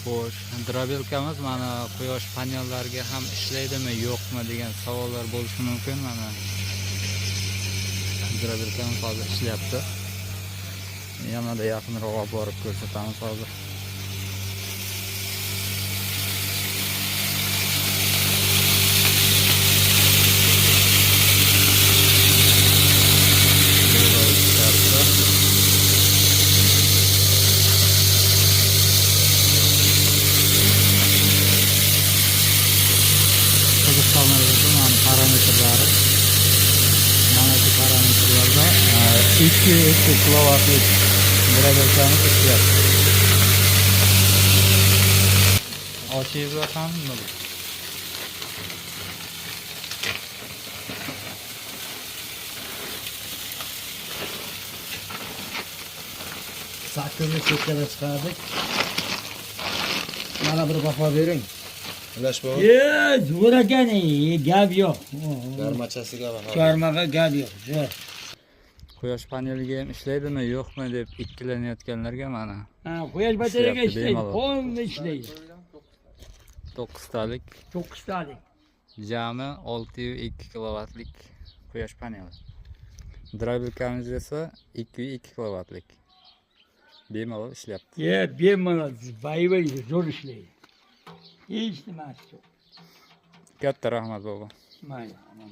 Xo'sh, drabelkamiz mana quyosh panellariga ham ishlaydimi, yo'qmi degan savollar bo'lishi mumkin. Mana drabelkamiz hozir ishlayapti. Yanada yaqinroq olib borib ko'rsatamiz hozir. Parametrlari mana shu parametrlarda 2 kilovatlik drabelkamiz ishlayapti. Ochib hammi. Sakkizni chekkada chiqardik. Mana bir baho bering. Ulash bu. Zo'r ekan, gap yo'q. Garmachasiga baho. Karmaga gap yo'q. Quyosh paneliga ham ishlaydimi, yo'qmi deb ikkilanayotganlarga mana Quyosh batareyaga ishlaydi, bemalol. polni ishlaydi. 9 talik 9 talik. jami 6,2 kilovatlik quyosh paneli. Drabelkamiz esa 2,2 kilovatlik. Bemalol ishlayapti. Bemalol bayva zo'r ishlaydi. Hech nimasi yo'q. Katta rahmat bobo. Mayli, aman.